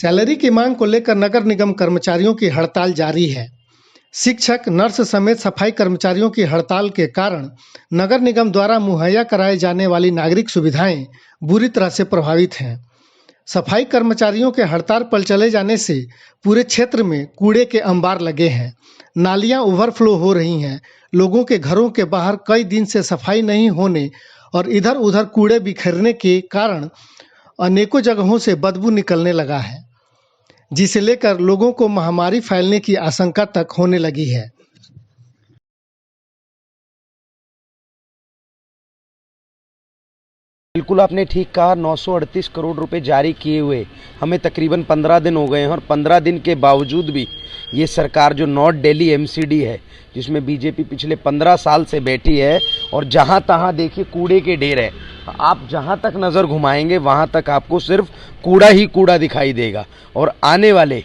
Salary की मांग को लेकर नगर निगम कर्मचारियों की हड़ताल जारी है। शिक्षक, नर्स समेत सफाई कर्मचारियों की हड़ताल के कारण नगर निगम द्वारा मुहैया कराई जाने वाली नागरिक सुविधाएं बुरी तरह से प्रभावित हैं। सफाई कर्मचारियों के हड़ताल पर चले जाने से पूरे क्षेत्र में कूड़े के अंबार लगे हैं, नालियां ओवरफ्लो हो रही हैं। लोगों के घरों के बाहर कई दिन से सफाई नहीं होने और इधर उधर कूड़े बिखरने के कारण अनेकों जगहों से बदबू निकलने लगा है, जिसे लेकर लोगों को महामारी फैलने की आशंका तक होने लगी है। बिल्कुल आपने ठीक कहा। 938 करोड़ रुपए जारी किए हुए हमें तकरीबन 15 दिन हो गए हैं और 15 दिन के बावजूद भी ये सरकार जो नॉर्थ दिल्ली एमसीडी है, जिसमें बीजेपी पिछले 15 साल से बैठी है और जहां तहां देखिए कूड़े के ढेर है। आप जहां तक नज़र घुमाएंगे वहां तक आपको सिर्फ कूड़ा ही कूड़ा दिखाई देगा। और आने वाले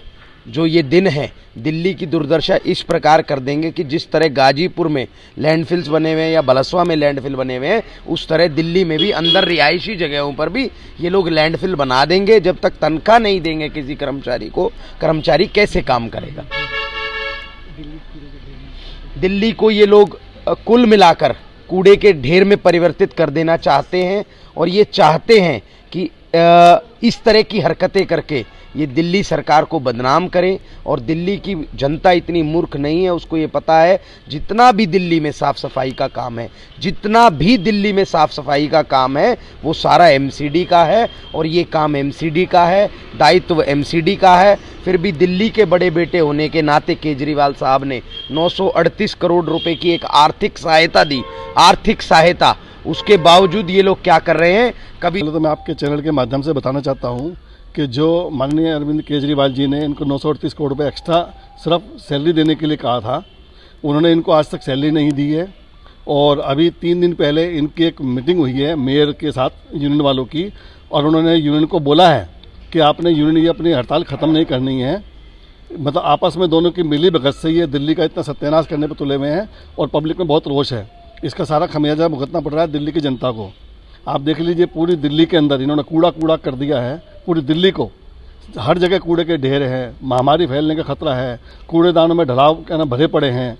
जो ये दिन है, दिल्ली की दुर्दशा इस प्रकार कर देंगे कि जिस तरह गाजीपुर में लैंडफिल्स बने हुए हैं या बलसवा में लैंडफिल बने हुए हैं, उस तरह दिल्ली में भी अंदर रिहायशी जगहों पर भी ये लोग लैंडफिल बना देंगे। जब तक तनख्वाह नहीं देंगे किसी कर्मचारी को, कर्मचारी कैसे काम करेगा? दिल्ली को ये लोग कुल मिलाकर कूड़े के ढेर में परिवर्तित कर देना चाहते हैं और ये चाहते हैं कि इस तरह की हरकतें करके ये दिल्ली सरकार को बदनाम करें। और दिल्ली की जनता इतनी मूर्ख नहीं है, उसको ये पता है जितना भी दिल्ली में साफ़ सफाई का काम है, जितना भी दिल्ली में साफ़ सफाई का काम है वो सारा एमसीडी का है और ये काम एमसीडी का है, दायित्व एमसीडी का है। फिर भी दिल्ली के बड़े बेटे होने के नाते केजरीवाल साहब ने 938 करोड़ रुपए की एक आर्थिक सहायता दी, आर्थिक सहायता। उसके बावजूद ये लोग क्या कर रहे हैं? कभी तो मैं आपके चैनल के माध्यम से बताना चाहता हूँ कि जो माननीय अरविंद केजरीवाल जी ने इनको 938 करोड़ रुपए एक्स्ट्रा सिर्फ सैलरी देने के लिए कहा था, उन्होंने इनको आज तक सैलरी नहीं दी है। और अभी 3 दिन पहले इनकी एक मीटिंग हुई है मेयर के साथ, यूनियन वालों की, और उन्होंने यूनियन को बोला है कि आपने यूनियन ये अपनी हड़ताल ख़त्म नहीं करनी है। मतलब आपस में दोनों की मिली भगत से ये दिल्ली का इतना सत्यानाश करने पर तुले हुए हैं और पब्लिक में बहुत रोष है। इसका सारा खमियाजा भुगतना पड़ रहा है दिल्ली की जनता को। आप देख लीजिए, पूरी दिल्ली के अंदर इन्होंने कूड़ा कूड़ा कर दिया है। पूरी दिल्ली को हर जगह कूड़े के ढेर हैं, महामारी फैलने का खतरा है, कूड़ेदानों में ढलाव कहना भरे पड़े हैं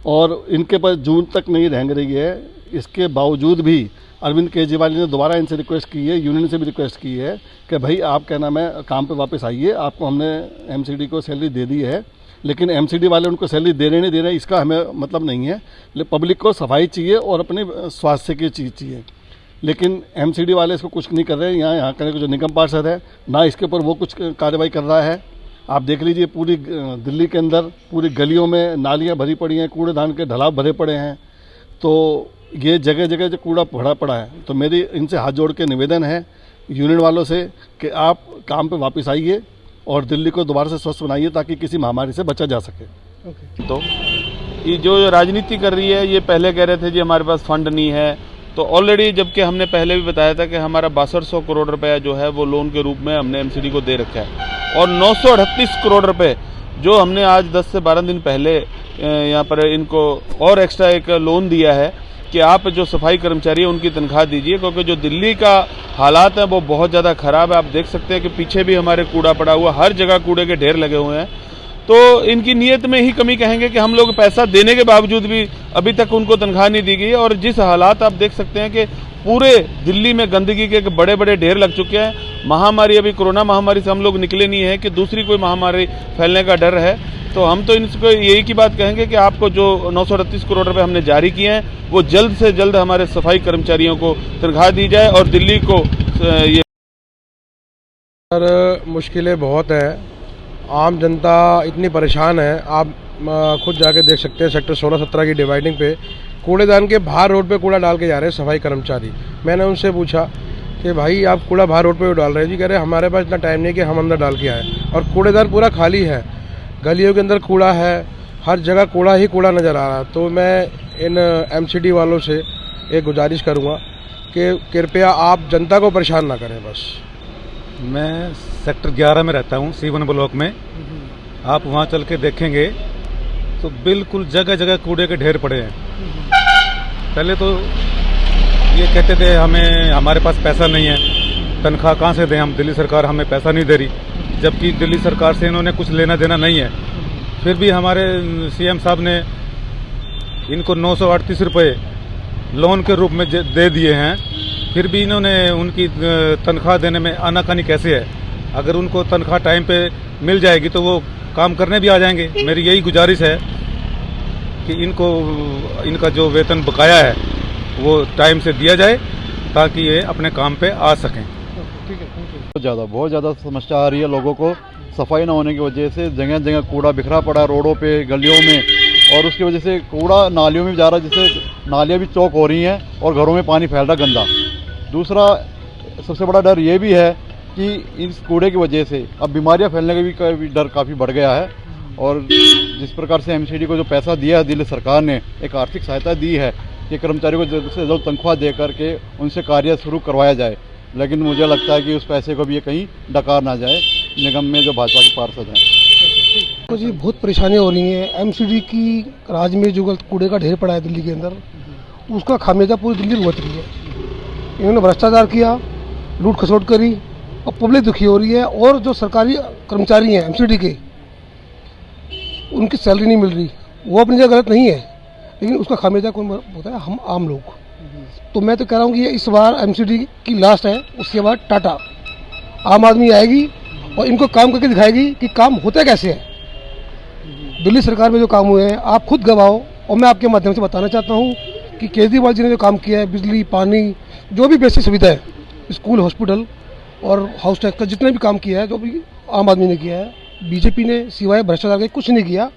और इनके पास जून तक नहीं रह रही है। इसके बावजूद भी अरविंद केजरीवाल ने दोबारा इनसे रिक्वेस्ट की है, यूनियन से भी रिक्वेस्ट की है कि भाई आप कहना मैं काम पे वापस आइए, आपको हमने एमसीडी को सैलरी दे दी है। लेकिन एमसीडी वाले उनको सैलरी दे रहे नहीं दे रहे, इसका हमें मतलब नहीं है। लेकिन पब्लिक को सफाई चाहिए और अपने स्वास्थ्य की चीज़ चाहिए, लेकिन एमसीडी वाले इसको कुछ नहीं कर रहे हैं। यहाँ का जो निगम पार्षद है ना, इसके ऊपर वो कुछ कार्रवाई कर रहा है। आप देख लीजिए, पूरी दिल्ली के अंदर पूरी गलियों में नालियाँ भरी पड़ी हैं, कूड़ेदान के ढलाव भरे पड़े हैं। तो ये जगह जगह जो कूड़ा भरा पड़ा है, तो मेरी इनसे हाथ जोड़ के निवेदन है यूनियन वालों से कि आप काम पे वापस आइए और दिल्ली को दोबारा से स्वस्थ बनाइए ताकि किसी महामारी से बचा जा सके। तो ये जो राजनीति कर रही है, ये पहले कह रहे थे जी हमारे पास फंड नहीं है, तो ऑलरेडी जबकि हमने पहले भी बताया था कि हमारा 6200 करोड़ रुपया जो है वो लोन के रूप में हमने एमसीडी को दे रखा है। और 938 करोड़ रुपए जो हमने आज 10 से 12 दिन पहले यहाँ पर इनको और एक्स्ट्रा एक लोन दिया है कि आप जो सफाई कर्मचारी है उनकी तनख्वाह दीजिए, क्योंकि जो दिल्ली का हालात है वो बहुत ज़्यादा ख़राब है। आप देख सकते हैं कि पीछे भी हमारे कूड़ा पड़ा हुआ, हर जगह कूड़े के ढेर लगे हुए हैं। तो इनकी नीयत में ही कमी कहेंगे कि हम लोग पैसा देने के बावजूद भी अभी तक उनको तनख्वाह नहीं दी गई है। और जिस हालात आप देख सकते हैं कि पूरे दिल्ली में गंदगी के बड़े बड़े ढेर लग चुके हैं। महामारी, अभी कोरोना महामारी से हम लोग निकले नहीं है कि दूसरी कोई महामारी फैलने का डर है। तो हम तो इनको यही की बात कहेंगे कि आपको जो 938 करोड़ रुपए हमने जारी किए हैं वो जल्द से जल्द हमारे सफाई कर्मचारियों को तनख्वाह दी जाए और दिल्ली को ये मुश्किलें बहुत हैं, आम जनता इतनी परेशान है। आप खुद जाके देख सकते हैं, सेक्टर 16-17 की डिवाइडिंग पे कूड़ेदान के बाहर रोड पे कूड़ा डाल के जा रहे हैं सफाई कर्मचारी। मैंने उनसे पूछा कि भाई आप कूड़ा बाहर रोड पे डाल रहे हैं? जी कह रहे हमारे पास इतना टाइम नहीं कि हम अंदर डाल के आए। और कूड़ेदान पूरा खाली है, गलियों के अंदर कूड़ा है, हर जगह कूड़ा ही कूड़ा नज़र आ रहा है। तो मैं इन एमसीडी वालों से एक गुजारिश करूँगा कि कृपया आप जनता को परेशान ना करें। बस मैं सेक्टर 11 में रहता हूँ, C1 ब्लॉक में। आप वहाँ चल के देखेंगे तो बिल्कुल जगह जगह कूड़े के ढेर पड़े हैं। पहले तो ये कहते थे हमारे पास पैसा नहीं है, तनख्वाह कहाँ से दें हम, दिल्ली सरकार हमें पैसा नहीं दे रही। जबकि दिल्ली सरकार से इन्होंने कुछ लेना देना नहीं है। फिर भी हमारे सीएम साहब ने इनको 938 रुपये लोन के रूप में दे दिए हैं, फिर भी इन्होंने उनकी तनख्वाह देने में आनाकानी कैसे है। अगर उनको तनख्वाह टाइम पे मिल जाएगी तो वो काम करने भी आ जाएंगे। मेरी यही गुजारिश है कि इनको इनका जो वेतन बकाया है वो टाइम से दिया जाए ताकि ये अपने काम पे आ सकें। बहुत ज़्यादा समस्या आ रही है लोगों को। सफाई ना होने की वजह से जगह जगह कूड़ा बिखरा पड़ा है रोडों पे, गलियों में, और उसकी वजह से कूड़ा नालियों में भी जा रहा है, जिससे नालियाँ भी चौक हो रही हैं और घरों में पानी फैल रहा गंदा। दूसरा सबसे बड़ा डर ये भी है कि इस कूड़े की वजह से अब बीमारियां फैलने का भी डर काफ़ी बढ़ गया है। और जिस प्रकार से एमसीडी को जो पैसा दिया है दिल्ली सरकार ने, एक आर्थिक सहायता दी है कि कर्मचारियों को जल्द से जल्द तनख्वाह दे करके उनसे कार्य शुरू करवाया जाए, लेकिन मुझे लगता है कि उस पैसे को भी ये कहीं डकार ना जाए निगम में जो भाजपा के पार्षद हैं। तो जी बहुत परेशानी हो रही है। एमसीडी की राज में जो कूड़े का ढेर पड़ा है दिल्ली के अंदर, उसका खामियाजा पूरी दिल्ली भुगत रही है। इन्होंने भ्रष्टाचार किया, लूट खसोट करी और पब्लिक दुखी हो रही है। और जो सरकारी कर्मचारी हैं एमसीडी के, उनकी सैलरी नहीं मिल रही। वो अपनी जगह गलत नहीं है, लेकिन उसका खामियाजा कौन होता है? हम आम लोग। तो मैं तो कह रहा हूँ कि ये इस बार एमसीडी की लास्ट है, उसके बाद टाटा आम आदमी आएगी और इनको काम करके दिखाएगी कि काम होता कैसे है। दिल्ली सरकार में जो काम हुए हैं आप खुद गवाहो। और मैं आपके माध्यम से बताना चाहता हूँ कि केजरीवाल जी ने जो काम किया है, बिजली, पानी, जो भी बेसिक सुविधा है, स्कूल, हॉस्पिटल और हाउस टैक्स का जितना भी काम किया है, जो भी आम आदमी ने किया है, बीजेपी ने सिवाय भ्रष्टाचार के कुछ नहीं किया।